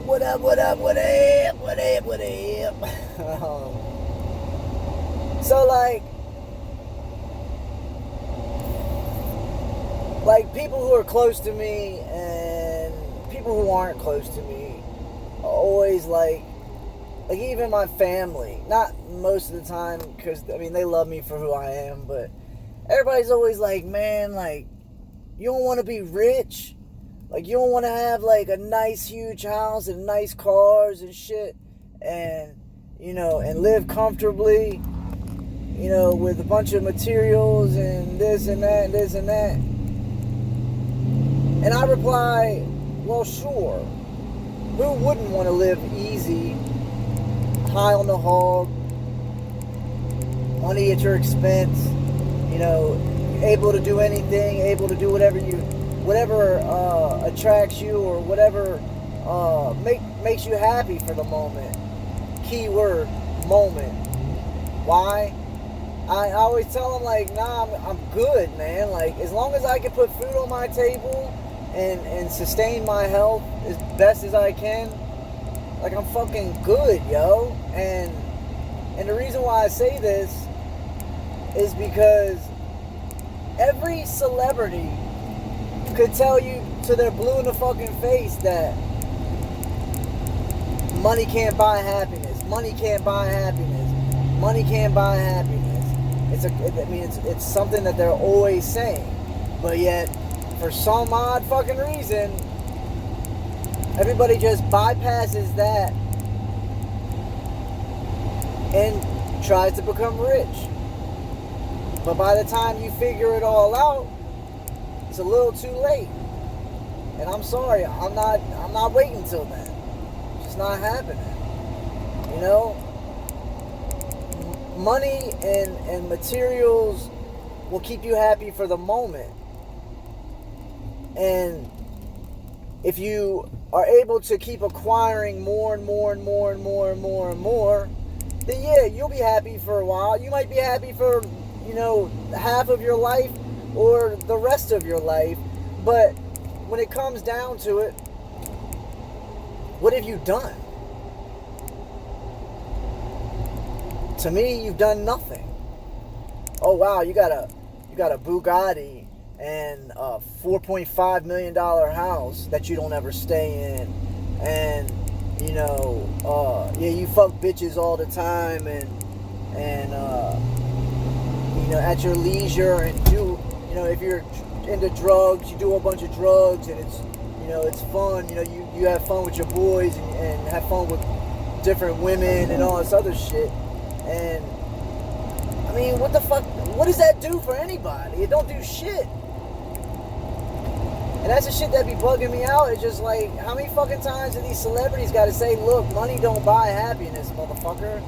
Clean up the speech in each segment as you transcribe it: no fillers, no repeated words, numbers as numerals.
What up, what up, what up, what up, what up? So like people who are close to me and people who aren't close to me are always like even my family, not most of the time, because I mean they love me for who I am, but everybody's always like, man, like, you don't want to be rich, like, you don't want to have like a nice huge house and nice cars and shit, and and live comfortably, with a bunch of materials and this and that and this and that. And I reply, well, sure, who wouldn't want to live easy, high on the hog, money at your expense, able to do anything, able to do whatever attracts you, or whatever makes you happy for the moment. Keyword, moment. Why? I always tell them, like, nah, I'm good, man. Like, as long as I can put food on my table and sustain my health as best as I can, like, I'm fucking good, yo. And the reason why I say this is because every celebrity could tell you to their blue in the fucking face that money can't buy happiness. Money can't buy happiness. Money can't buy happiness. It's something that they're always saying, but yet, for some odd fucking reason, everybody just bypasses that and tries to become rich. But by the time you figure it all out, it's a little too late. And I'm sorry, I'm not waiting till then. It's just not happening. Money and materials will keep you happy for the moment. And if you are able to keep acquiring more and more and more and more and more and more, then yeah, you'll be happy for a while. You might be happy for, half of your life or the rest of your life. But when it comes down to it, what have you done? To me, you've done nothing. Oh wow, you got a Bugatti and a $4.5 million house that you don't ever stay in, and you fuck bitches all the time, and at your leisure, and do, if you're into drugs, you do a bunch of drugs, and it's fun. You have fun with your boys, and have fun with different women and all this other shit. And I mean, what the fuck? What does that do for anybody? It don't do shit. And that's the shit that be bugging me out. It's just like, how many fucking times do these celebrities got to say, look, money don't buy happiness, motherfucker,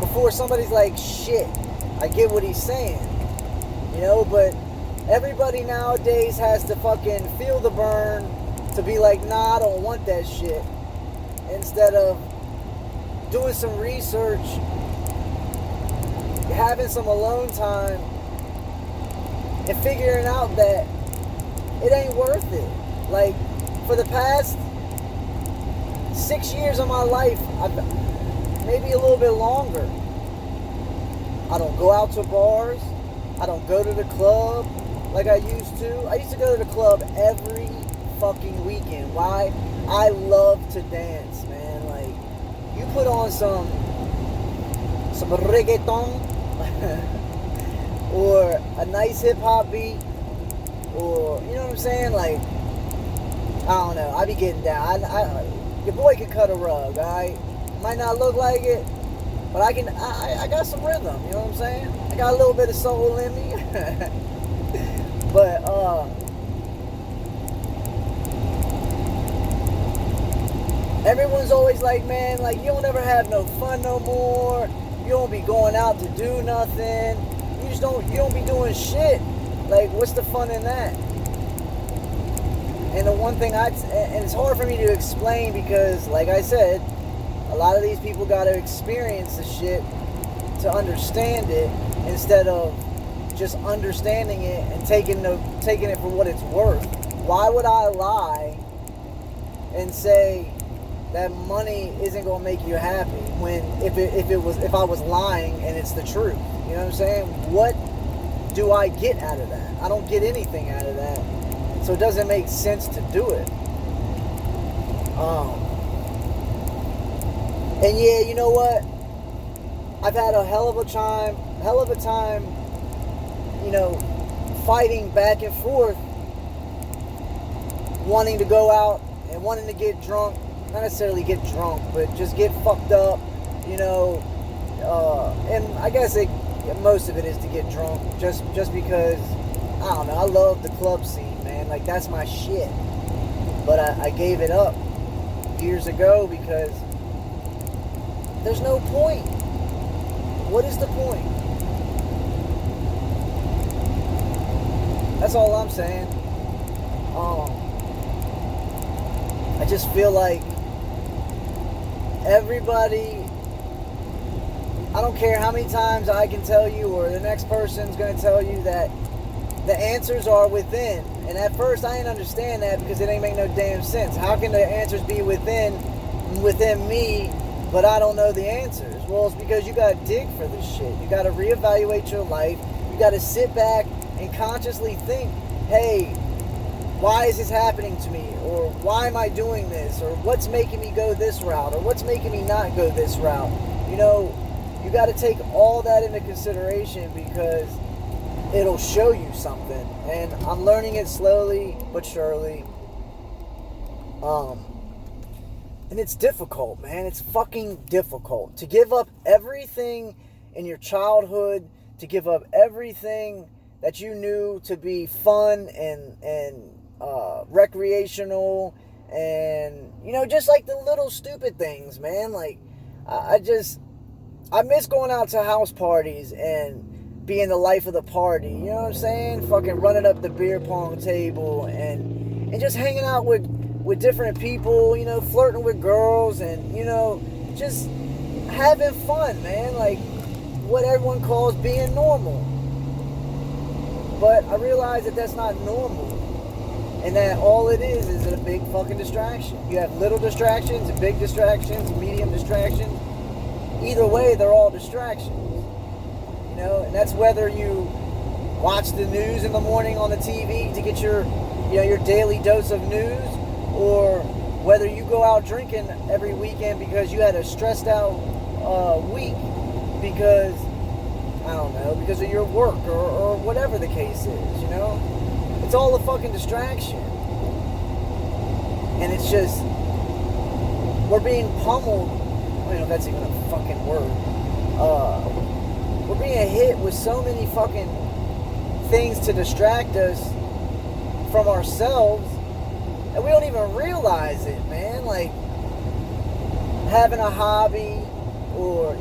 before somebody's like, shit, I get what he's saying. But everybody nowadays has to fucking feel the burn to be like, nah, I don't want that shit, instead of doing some research, having some alone time, and figuring out that it ain't worth it. Like, for the past 6 years of my life, maybe a little bit longer, I don't go out to bars, I don't go to the club like I used to. I used to go to the club every fucking weekend. Why? I love to dance, man. Like, you put on some reggaeton or a nice hip-hop beat, or, you know what I'm saying? Like, I don't know, I be getting down. Your boy can cut a rug, alright? Might not look like it, but I got some rhythm, you know what I'm saying? I got a little bit of soul in me. But everyone's always like, man, like, you don't ever have no fun no more. You don't be going out to do nothing. You don't be doing shit. Like, what's the fun in that? And the one thing and it's hard for me to explain, because, like I said, a lot of these people got to experience the shit to understand it, instead of just understanding it and taking it for what it's worth. Why would I lie and say that money isn't gonna make you happy. When if I was lying and it's the truth, you know what I'm saying? What do I get out of that? I don't get anything out of that, so it doesn't make sense to do it. And yeah, you know what? I've had a hell of a time, you know, fighting back and forth, wanting to go out and wanting to get drunk. Not necessarily get drunk, but just get fucked up, you know. And I guess most of it is to get drunk, just because, I don't know, I love the club scene, man. Like, that's my shit. But I gave it up years ago because there's no point. What is the point? That's all I'm saying. I just feel like everybody, I don't care how many times I can tell you or the next person's going to tell you that the answers are within. And at first I didn't understand that because it ain't make no damn sense. How can the answers be within me, but I don't know the answers? Well, it's because you got to dig for this shit. You got to reevaluate your life. You got to sit back and consciously think, hey, why is this happening to me? Or why am I doing this? Or what's making me go this route? Or what's making me not go this route? You know, you got to take all that into consideration because it'll show you something. And I'm learning it slowly but surely. And it's difficult, man. It's fucking difficult. To give up everything in your childhood, to give up everything that you knew to be fun and recreational, and, you know, just like the little stupid things, man. Like, I miss going out to house parties and being the life of the party, you know what I'm saying? Fucking running up the beer pong table and just hanging out with different people, you know, flirting with girls and, you know, just having fun, man. Like, what everyone calls being normal. But I realize that that's not normal. And that all it is a big fucking distraction. You have little distractions, big distractions, medium distractions. Either way, they're all distractions. You know, and that's whether you watch the news in the morning on the TV to get your daily dose of news, or whether you go out drinking every weekend because you had a stressed out week because, I don't know, because of your work or whatever the case is, you know? It's all a fucking distraction. And it's just, we're being pummeled. I don't know if that's even a fucking word. We're being hit with so many fucking things to distract us from ourselves, and we don't even realize it, man. Like, having a hobby, or,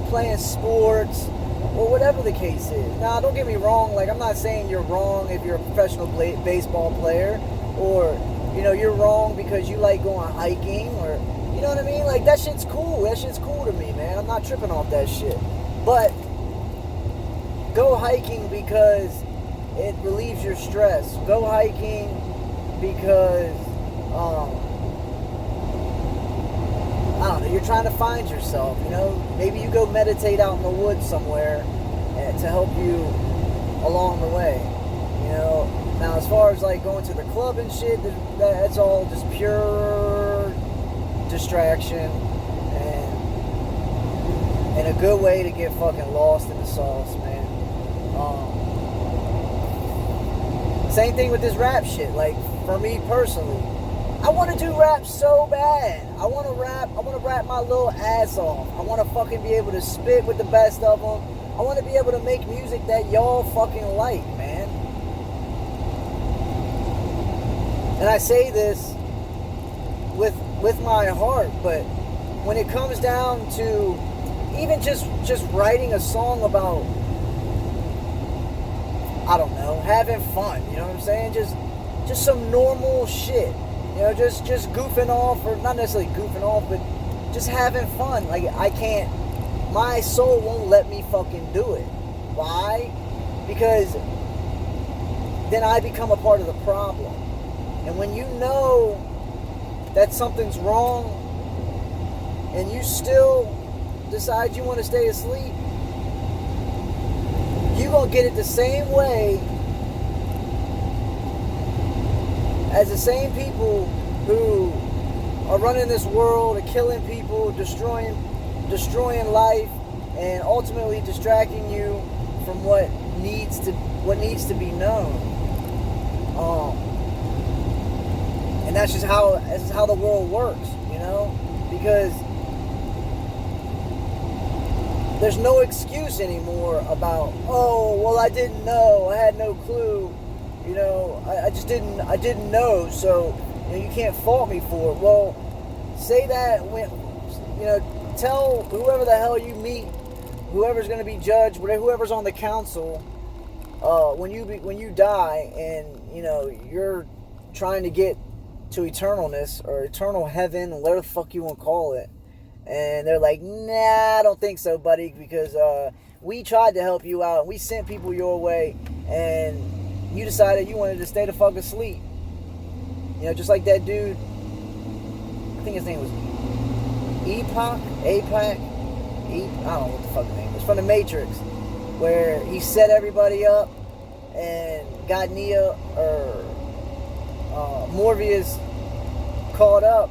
playing sports, or whatever the case is. Now, don't get me wrong. Like, I'm not saying you're wrong if you're a professional baseball player, or, you're wrong because you like going hiking, or, you know what I mean? Like, that shit's cool. That shit's cool to me, man. I'm not tripping off that shit. But go hiking because it relieves your stress. Go hiking because, I don't know, you're trying to find yourself, you know? Maybe you go meditate out in the woods somewhere to help you along the way, you know? Now, as far as, like, going to the club and shit, that's all just pure distraction and a good way to get fucking lost in the sauce, man. Same thing with this rap shit. Like, for me personally, I want to do rap so bad. I want to rap my little ass off. I want to fucking be able to spit with the best of them. I want to be able to make music that y'all fucking like, man. And I say this with my heart, but when it comes down to even just writing a song about, I don't know, having fun, you know what I'm saying? Just some normal shit. You know, just goofing off, or not necessarily goofing off, but just having fun. Like, I can't, my soul won't let me fucking do it. Why? Because then I become a part of the problem. And when you know that something's wrong and you still decide you want to stay asleep, you're going to get it the same way as the same people who are running this world, are killing people, destroying life, and ultimately distracting you from what needs to be known. And that's just how the world works, you know, because there's no excuse anymore about, oh, well, I didn't know, I had no clue, you know, I didn't know, so, you know, you can't fault me for it. Well, say that when, you know, tell whoever the hell you meet, whoever's going to be judged, whoever's on the council, when you die, and you know you're trying to get to eternalness or eternal heaven, whatever the fuck you want to call it, and they're like, nah, I don't think so, buddy, because we tried to help you out, we sent people your way, and you decided you wanted to stay the fuck asleep. You know, just like that dude, I think his name was APAC. I don't know what the fuck his name was, from the Matrix, where he set everybody up and got Neo or Morpheus caught up,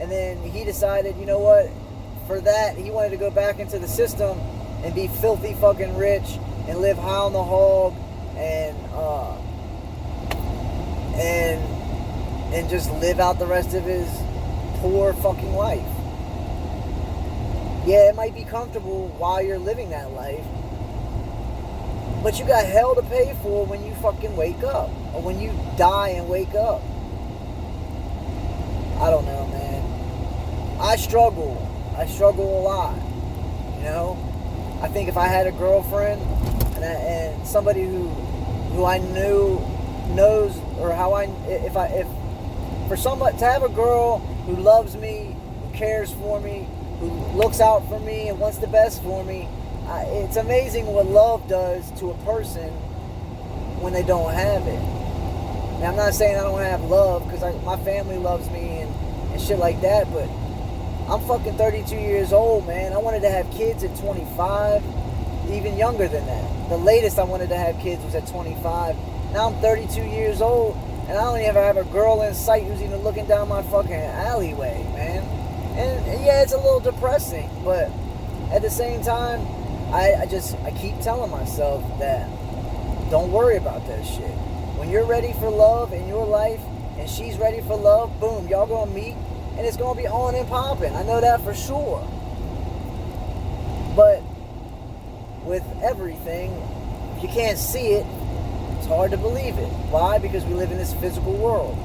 and then he decided, you know what, for that he wanted to go back into the system and be filthy fucking rich and live high on the hog and just live out the rest of his poor fucking life. Yeah, it might be comfortable while you're living that life, but you got hell to pay for when you fucking wake up, or when you die and wake up. I don't know, man. I struggle a lot, you know. I think if I had a girlfriend and somebody who I knows, or if for somebody to have a girl who loves me, who cares for me, who looks out for me and wants the best for me, it's amazing what love does to a person when they don't have it. Now, I'm not saying I don't have love, because my family loves me and shit like that, but I'm fucking 32 years old, man. I wanted to have kids at 25, even younger than that. The latest I wanted to have kids was at 25. Now I'm 32 years old, and I don't even have a girl in sight who's even looking down my fucking alleyway, man. And yeah, it's a little depressing, but at the same time, I keep telling myself that don't worry about that shit. When you're ready for love in your life, and she's ready for love, boom, y'all gonna meet, and it's gonna be on and popping. I know that for sure. But with everything, if you can't see it, it's hard to believe it. Why? Because we live in this physical world.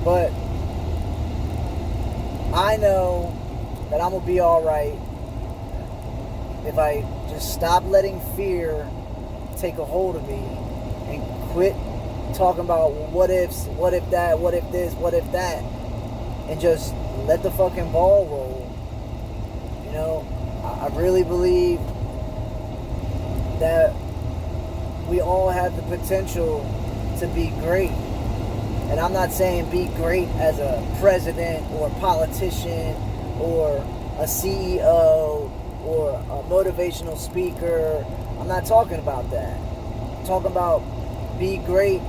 But I know that I'm gonna be alright if I just stop letting fear take a hold of me and quit talking about what ifs, what if that, what if this, what if that, and just let the fucking ball roll. You know, I really believe that we all have the potential to be great. And I'm not saying be great as a president or a politician or a CEO or a motivational speaker. I'm not talking about that. I'm talking about be great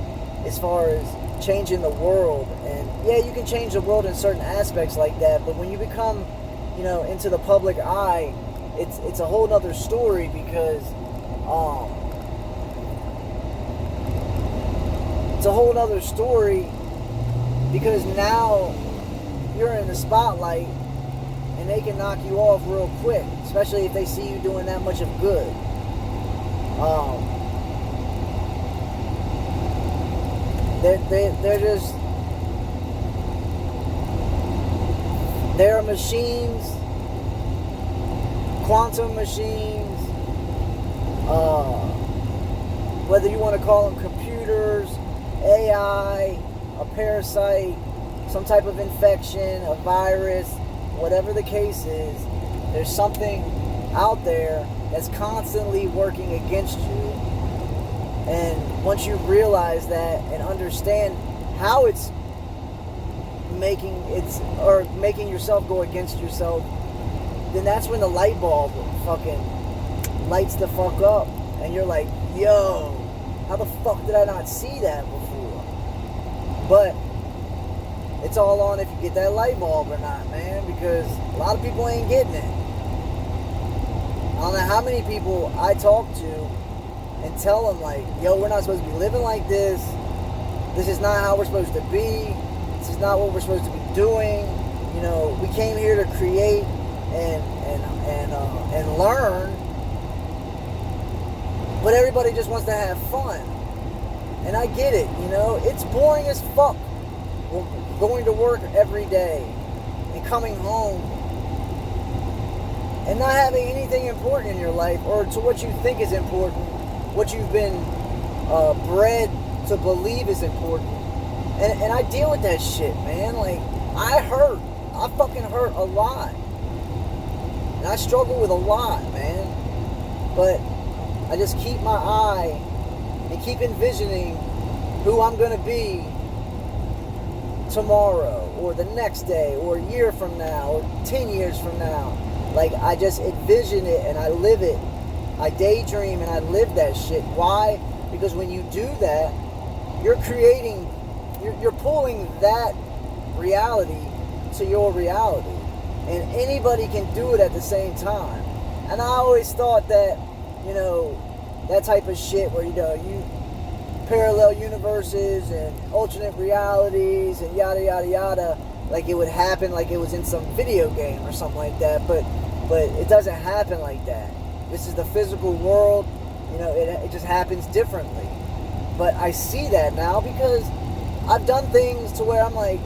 as far as changing the world. And yeah, you can change the world in certain aspects like that, but when you become, you know, into the public eye, it's a whole nother story, because it's a whole nother story because now you're in the spotlight and they can knock you off real quick, especially if they see you doing that much of good. They're machines, quantum machines, whether you want to call them computers, AI, a parasite, some type of infection, a virus, whatever the case is, there's something out there that's constantly working against you. And once you realize that and understand how it's making yourself go against yourself, then that's when the light bulb fucking lights the fuck up, and you're like, yo, how the fuck did I not see that before? But it's all on if you get that light bulb or not, man, because a lot of people ain't getting it. I don't know how many people I talk to and tell them, like, yo, we're not supposed to be living like this. This is not how we're supposed to be. This is not what we're supposed to be doing. You know, we came here to create and learn, but everybody just wants to have fun. And I get it, you know, it's boring as fuck going to work every day and coming home and not having anything important in your life, or to what you think is important, what you've been bred to believe is important. And I deal with that shit, man. Like, I fucking hurt a lot, and I struggle with a lot, man. But I just keep my eye and keep envisioning who I'm gonna be tomorrow, or the next day, or a year from now, or 10 years from now. Like, I just envision it and I live it. I daydream and I live that shit. Why? Because when you do that, you're pulling that reality to your reality. And anybody can do it at the same time. And I always thought that, you know, that type of shit where, you know, you parallel universes and alternate realities and yada yada yada, like it would happen like it was in some video game or something like that, but it doesn't happen like that. This is the physical world, you know, it just happens differently. But I see that now because I've done things to where I'm like,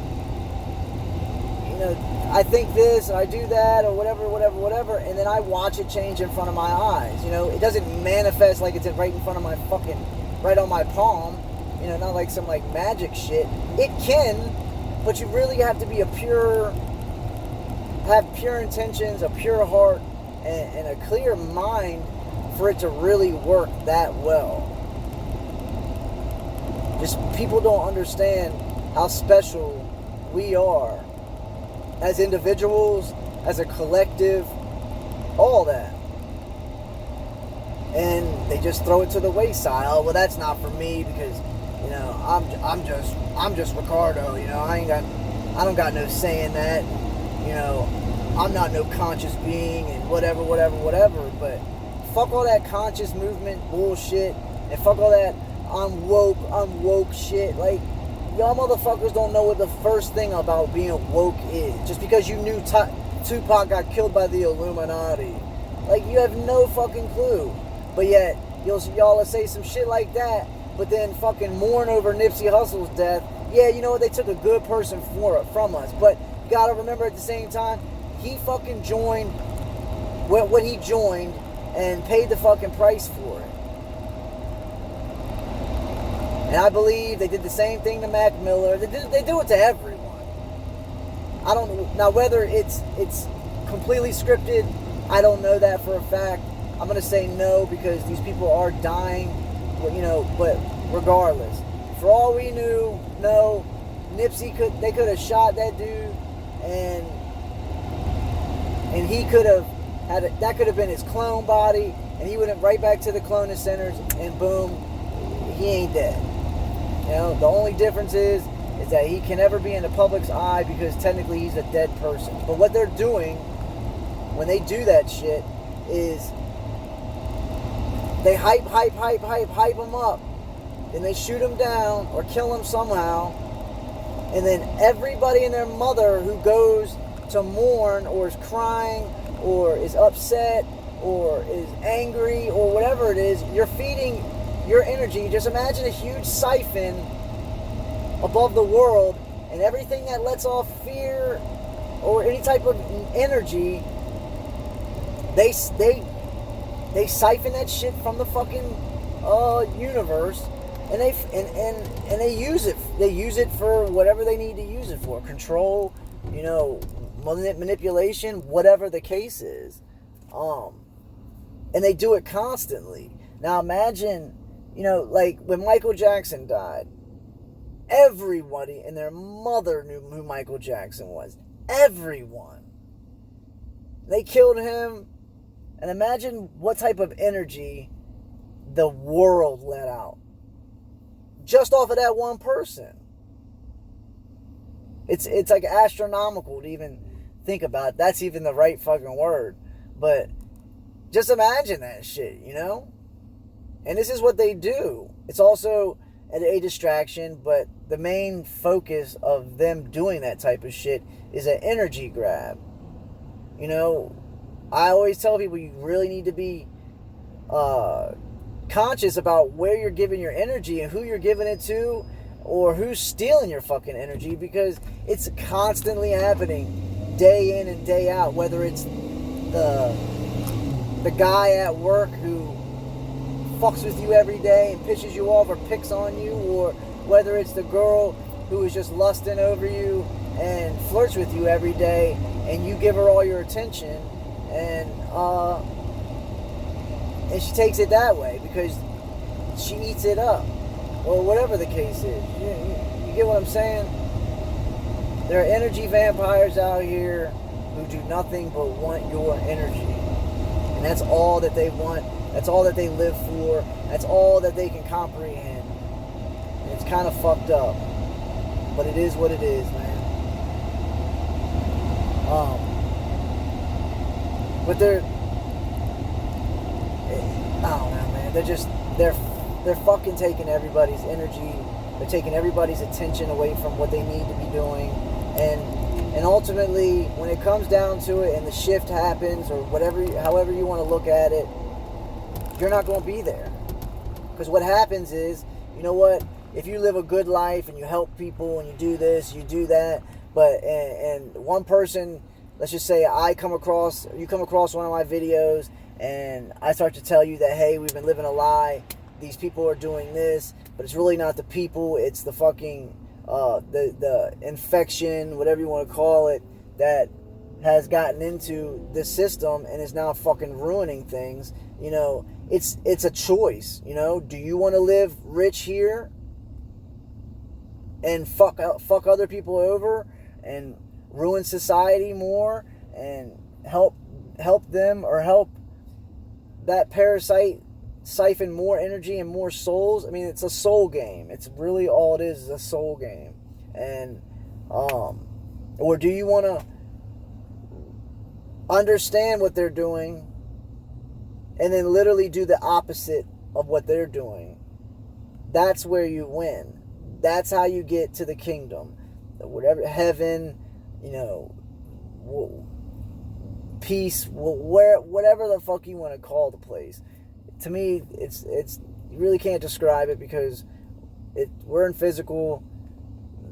you know, I think this, or I do that, or whatever, and then I watch it change in front of my eyes. You know, it doesn't manifest like it's right in front of my fucking, right on my palm, you know, not like some like magic shit. It can, but you really have to be have pure intentions, a pure heart, and a clear mind for it to really work that well. Just people don't understand how special we are as individuals, as a collective, all that. And they just throw it to the wayside. Oh, well, that's not for me because, you know, I'm just Ricardo. You know, I don't got no say in that. You know, I'm not no conscious being and whatever. But fuck all that conscious movement bullshit, and fuck all that I'm woke shit. Like, y'all motherfuckers don't know what the first thing about being woke is. Just because you knew Tupac got killed by the Illuminati, like, you have no fucking clue. But yet, y'all will say some shit like that, but then fucking mourn over Nipsey Hussle's death. Yeah, you know what? They took a good person from us. But you gotta remember at the same time, he fucking joined what he joined and paid the fucking price for it. And I believe they did the same thing to Mac Miller. They do it to everyone. I don't know. Now, whether it's completely scripted, I don't know that for a fact. I'm going to say no because these people are dying, you know, but regardless. For all we knew, no, they could have shot that dude, and he could have that could have been his clone body, and he went right back to the cloning centers, and boom, he ain't dead. You know, the only difference is that he can never be in the public's eye because technically he's a dead person. But what they're doing when they do that shit is they hype him up, then they shoot him down or kill him somehow, and then everybody and their mother who goes to mourn or is crying or is upset or is angry or whatever it is, you're feeding your energy. Just imagine a huge siphon above the world, and everything that lets off fear or any type of energy, they siphon that shit from the fucking universe, and they use it. They use it for whatever they need to use it for. Control, you know, manipulation, whatever the case is. And they do it constantly. Now imagine, you know, like when Michael Jackson died, Everybody and their mother knew who Michael Jackson was. Everyone. They killed him. And imagine what type of energy the world let out. Just off of that one person. It's like astronomical to even think about. That's even the right fucking word. But just imagine that shit, you know? And this is what they do. It's also a distraction, but the main focus of them doing that type of shit is an energy grab. You know, I always tell people you really need to be conscious about where you're giving your energy and who you're giving it to, or who's stealing your fucking energy, because it's constantly happening day in and day out, whether it's the guy at work who fucks with you every day and pisses you off or picks on you, or whether it's the girl who is just lusting over you and flirts with you every day and you give her all your attention, and she takes it that way because she eats it up, or whatever the case is. You get what I'm saying? There are energy vampires out here who do nothing but want your energy. And that's all that they want. That's all that they live for. That's all that they can comprehend. And it's kind of fucked up. But it is what it is, man. But I don't know, man. They're fucking taking everybody's energy. They're taking everybody's attention away from what they need to be doing. And ultimately, when it comes down to it and the shift happens, or however you want to look at it, you're not going to be there. Because what happens is, you know what? If you live a good life and you help people and you do this, you do that, and one person, let's just say you come across one of my videos and I start to tell you that, hey, we've been living a lie, these people are doing this, but it's really not the people, it's the fucking the infection, whatever you want to call it, that has gotten into this system and is now fucking ruining things. You know, it's a choice. You know, do you want to live rich here and fuck other people over and ruin society more and help them, or help that parasite siphon more energy and more souls? I mean, it's a soul game. It's really all it is a soul game. And or do you want to understand what they're doing and then literally do the opposite of what they're doing? That's where you win. That's how you get to the kingdom, whatever, heaven, you know, peace, whatever the fuck you want to call the place. To me, it's you really can't describe it, because we're in physical.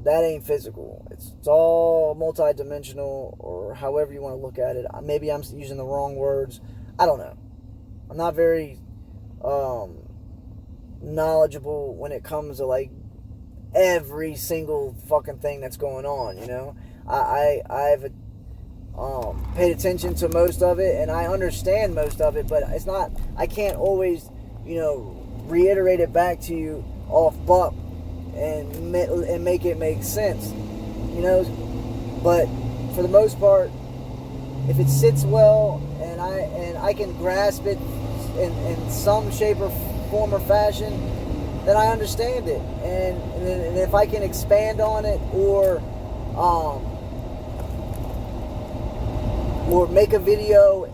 That ain't physical. It's all multi-dimensional, or however you want to look at it. Maybe I'm using the wrong words. I don't know. I'm not very knowledgeable when it comes to like every single fucking thing that's going on. You know, I've paid attention to most of it, and I understand most of it, but it's not. I can't always, you know, reiterate it back to you off buck and make it make sense, you know. But for the most part, if it sits well and I can grasp it in some shape or form or fashion, then I understand it, and if I can expand on it, or make a video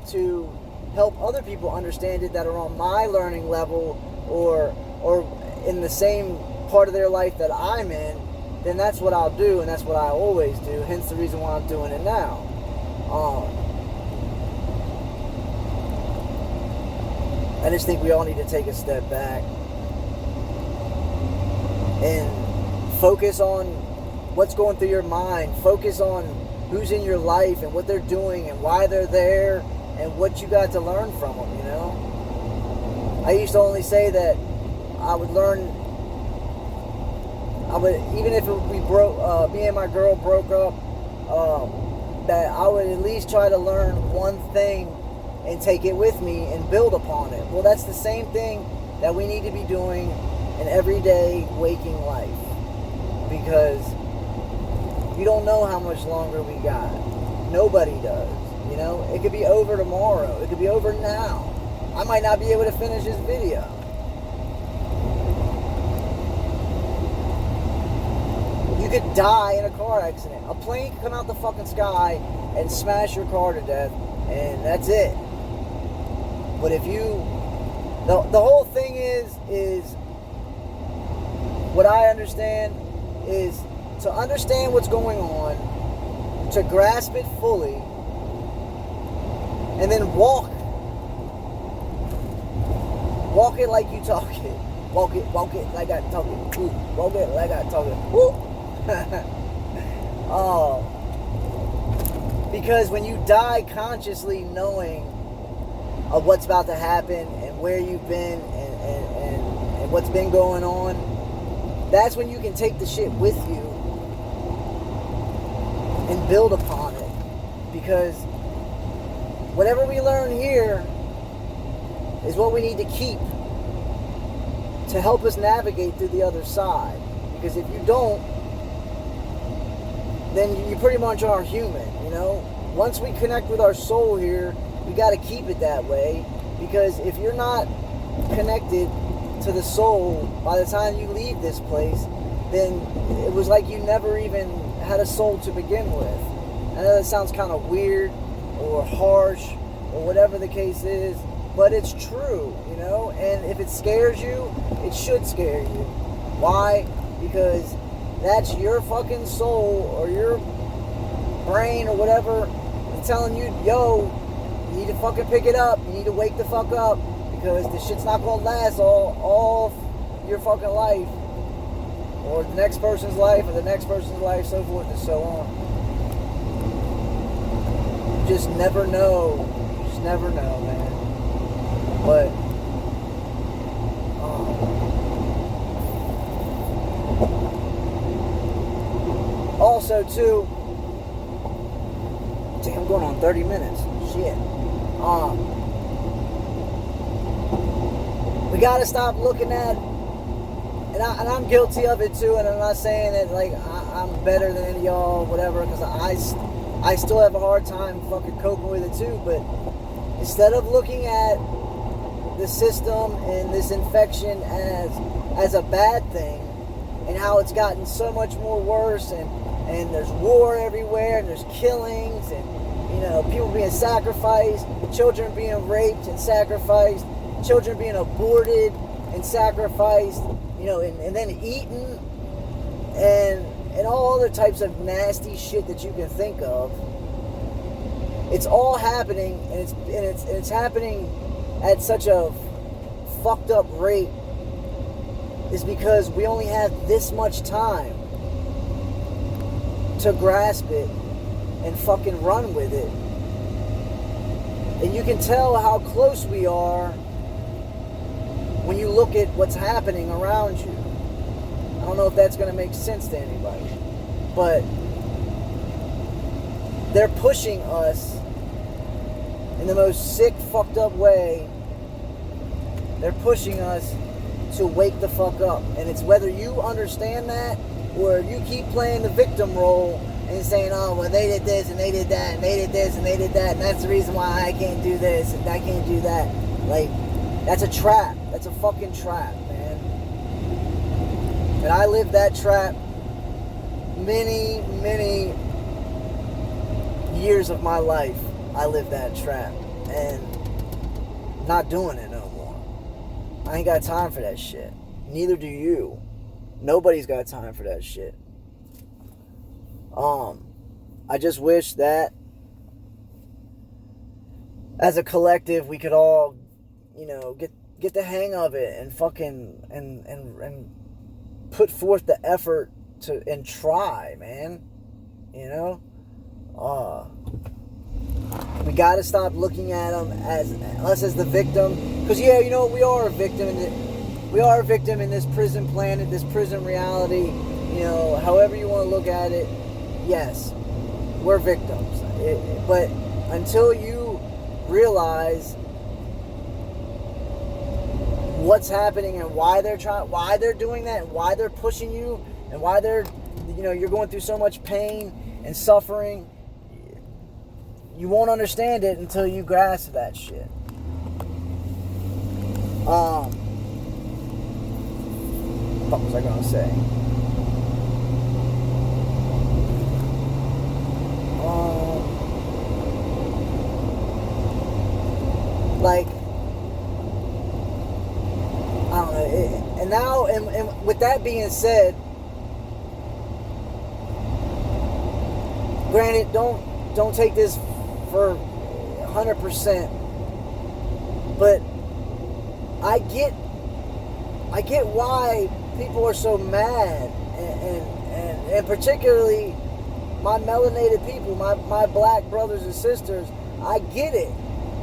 to help other people understand it that are on my learning level, or in the same part of their life that I'm in, then that's what I'll do, and that's what I always do, hence the reason why I'm doing it now. I just think we all need to take a step back and focus on what's going through your mind, focus on who's in your life and what they're doing and why they're there and what you got to learn from them, you know. I used to only say that even if me and my girl broke up, that I would at least try to learn one thing and take it with me and build upon it. Well, that's the same thing that we need to be doing in everyday waking life. because you don't know how much longer we got. Nobody does. You know, it could be over tomorrow. It could be over now. I might not be able to finish this video. You could die in a car accident. A plane could come out the fucking sky and smash your car to death, and that's it. But if you... The whole thing is what I understand is to understand what's going on, to grasp it fully, and then walk it like you talk it. Walk it like I talk it. Ooh, walk it like I talk it. Woo! Because when you die consciously knowing of what's about to happen and where you've been and what's been going on, that's when you can take the shit with you and build upon it. Because whatever we learn here is what we need to keep to help us navigate through the other side. Because if you don't, then you pretty much are human, you know? Once we connect with our soul here, we got to keep it that way. Because if you're not connected to the soul by the time you leave this place, then it was like you never even had a soul to begin with. I know that sounds kind of weird or harsh or whatever the case is, but it's true, you know? And if it scares you, it should scare you. Why? Because that's your fucking soul or your brain or whatever telling you, yo, you need to fucking pick it up. You need to wake the fuck up, because this shit's not gonna last all your fucking life, or the next person's life, or the next person's life, so forth and so on. You just never know. You just never know, man. But also too, damn, I'm going on 30 minutes. Shit. We gotta stop looking at, and I'm guilty of it too, and I'm not saying that like I'm better than any of y'all, whatever, because I still have a hard time fucking coping with it too. But instead of looking at the system and this infection as a bad thing, and how it's gotten so much more worse, and there's war everywhere, and there's killings, and you know, people being sacrificed, children being raped and sacrificed, children being aborted and sacrificed, you know, and then eaten, and all other types of nasty shit that you can think of. It's all happening, and it's happening at such a fucked up rate, is because we only have this much time to grasp it and fucking run with it. And you can tell how close we are when you look at what's happening around you. I don't know if that's going to make sense to anybody, but they're pushing us in the most sick, fucked up way. They're pushing us to wake the fuck up. And it's whether you understand that, or you keep playing the victim role and saying, oh, well, they did this, and they did that, and they did this, and they did that, and that's the reason why I can't do this, and I can't do that. Like, that's a trap. That's a fucking trap, man. And I lived that trap many, many years of my life. I lived that trap, and not doing it no more. I ain't got time for that shit. Neither do you. Nobody's got time for that shit. I just wish that as a collective we could all, you know, get the hang of it and fucking and put forth the effort to and try, man. You know? We gotta stop looking at them as us as the victim. Because yeah, you know, we are a victim in this prison planet, this prison reality. You know, however you want to look at it, yes, we're victims. But until you realize what's happening and why they're doing that, and why they're pushing you, and why they're you're going through so much pain and suffering. You won't understand it until you grasp that shit. What was I gonna say? Like, I don't know. And now, and with that being said, granted, don't take this for 100%, but I get why people are so mad, and particularly my melanated people, my black brothers and sisters. I get it,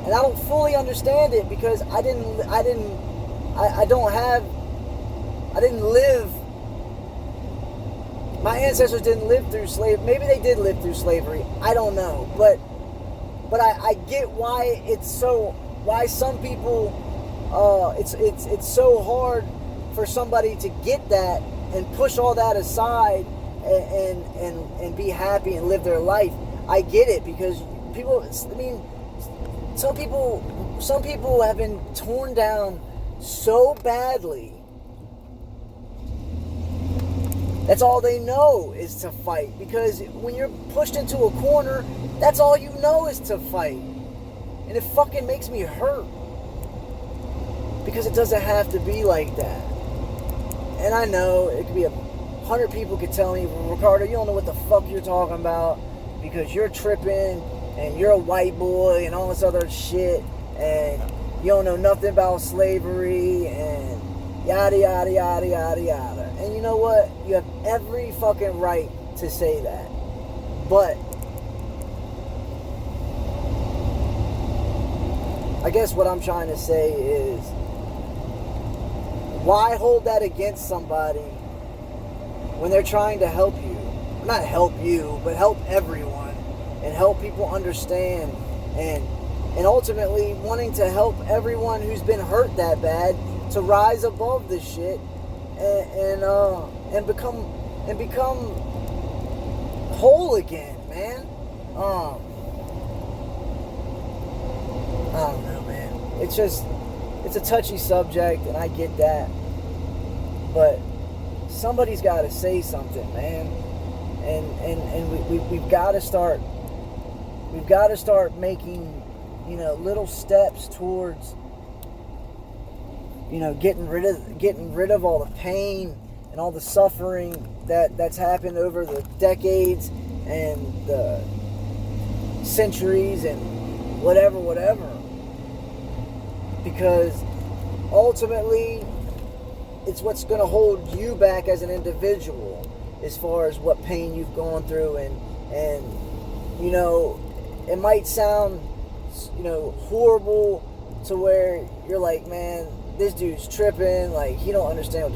and I don't fully understand it because I didn't live. My ancestors didn't live through slavery. Maybe they did live through slavery. I don't know, but I get why some people. It's so hard for somebody to get that and push all that aside and be happy and live their life. I get it because some people have been torn down so badly. That's all they know is to fight, because when you're pushed into a corner, that's all you know is to fight. And it fucking makes me hurt. Because it doesn't have to be like that. And I know it could be 100 people could tell me, Ricardo, you don't know what the fuck you're talking about because you're tripping and you're a white boy and all this other shit and you don't know nothing about slavery and yada yada yada yada yada. And you know what? You have every fucking right to say that. But I guess what I'm trying to say is, why hold that against somebody when they're trying to help you? Not help you, but help everyone and help people understand and ultimately wanting to help everyone who's been hurt that bad to rise above this shit and become whole again, man. I don't know, man. It's a touchy subject, and I get that. But somebody's got to say something, man. And we've got to start making, little steps towards, getting rid of all the pain and all the suffering that's happened over the decades and the centuries and whatever. Because ultimately, it's what's going to hold you back as an individual as far as what pain you've gone through. And it might sound, horrible to where you're like, man, this dude's tripping. Like, he don't understand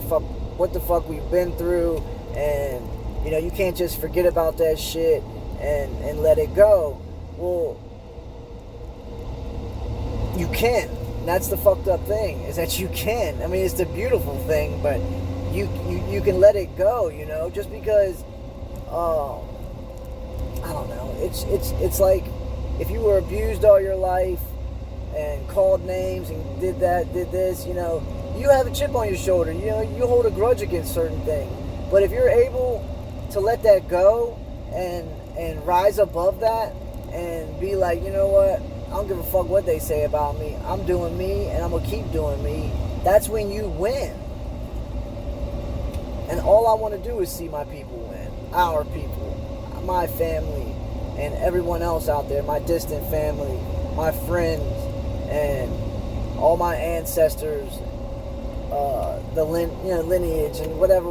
what the fuck we've been through. And, you can't just forget about that shit and let it go. Well, you can. That's the fucked up thing, is that you can. I mean, it's the beautiful thing, but you can let it go, just because, I don't know. It's like if you were abused all your life and called names and did this, you have a chip on your shoulder. You hold a grudge against certain things. But if you're able to let that go and rise above that and be like, you know what? I don't give a fuck what they say about me. I'm doing me, and I'm going to keep doing me. That's when you win. And all I want to do is see my people win. Our people. My family. And everyone else out there. My distant family. My friends. And all my ancestors. The lineage and whatever.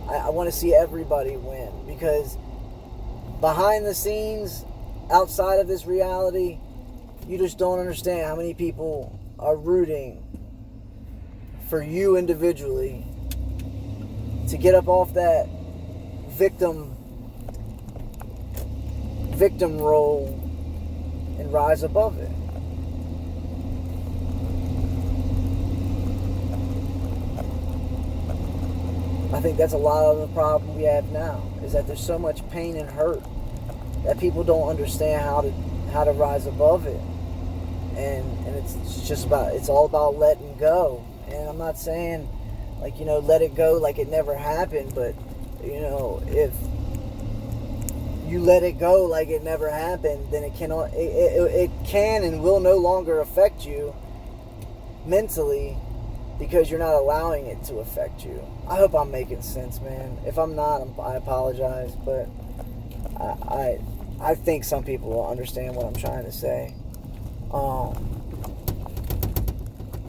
I want to see everybody win. Because behind the scenes, outside of this reality, you just don't understand how many people are rooting for you individually to get up off that victim role and rise above it. I think that's a lot of the problem we have now, is that there's so much pain and hurt that people don't understand how to rise above it. And it's just it's all about letting go. And I'm not saying, like, let it go like it never happened, but, if you let it go like it never happened, then it can and will no longer affect you mentally, because you're not allowing it to affect you. I hope I'm making sense, man. If I'm not, I apologize, but I think some people will understand what I'm trying to say.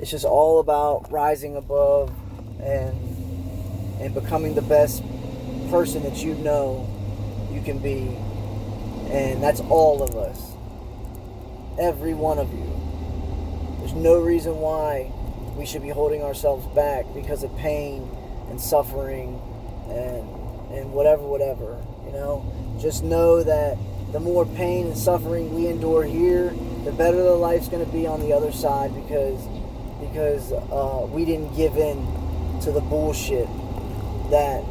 It's just all about rising above and becoming the best person that you can be. And that's all of us. Every one of you. There's no reason why we should be holding ourselves back because of pain and suffering and whatever. Just know that the more pain and suffering we endure here, the better the life's going to be on the other side, because we didn't give in to the bullshit that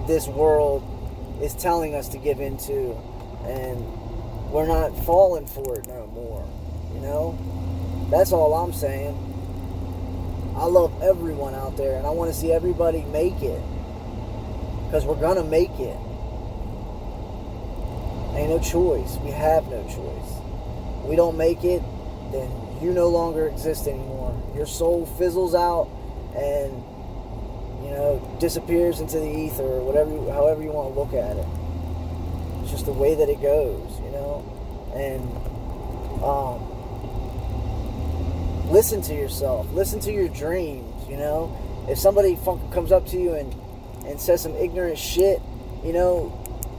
this world is telling us to give into, and we're not falling for it no more. That's all I'm saying. I love everyone out there, and I want to see everybody make it, because we're gonna make it. Ain't no choice. We have no choice. We don't make it, then you no longer exist anymore. Your soul fizzles out and disappears into the ether, or however you want to look at it. It's just the way that it goes, and listen to yourself, listen to your dreams. If somebody comes up to you and says some ignorant shit,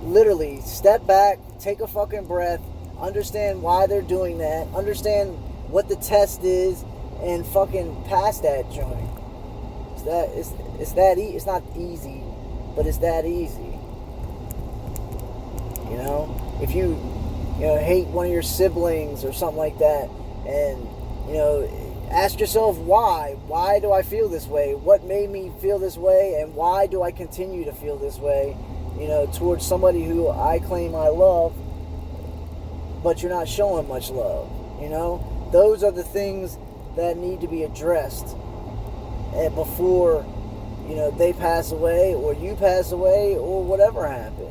literally step back, take a fucking breath, understand why they're doing that, understand what the test is, and fucking pass that joint. It's not easy, but it's that easy. If you hate one of your siblings or something like that, and ask yourself why do I feel this way, what made me feel this way, and why do I continue to feel this way towards somebody who I claim I love, but you're not showing much love. Those are the things that need to be addressed before they pass away, or you pass away, or whatever happens.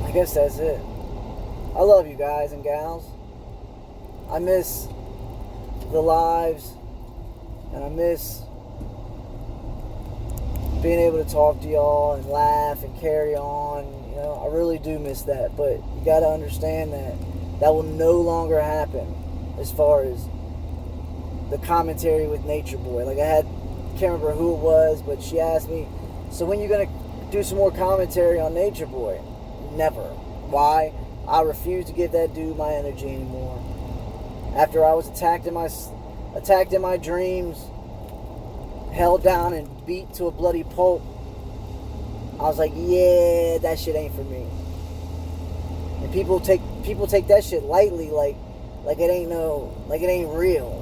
I guess that's it. I love you guys and gals. I miss the lives, and I miss being able to talk to y'all and laugh and carry on. I really do miss that, but you got to understand that will no longer happen as far as the commentary with Nature Boy. Like, can't remember who it was, but she asked me, so when you going to do some more commentary on Nature Boy? Never. Why? I refuse to give that dude my energy anymore. After I was attacked in my dreams, held down and beat to a bloody pulp, I was like, yeah, that shit ain't for me. And people take that shit lightly, like it ain't real.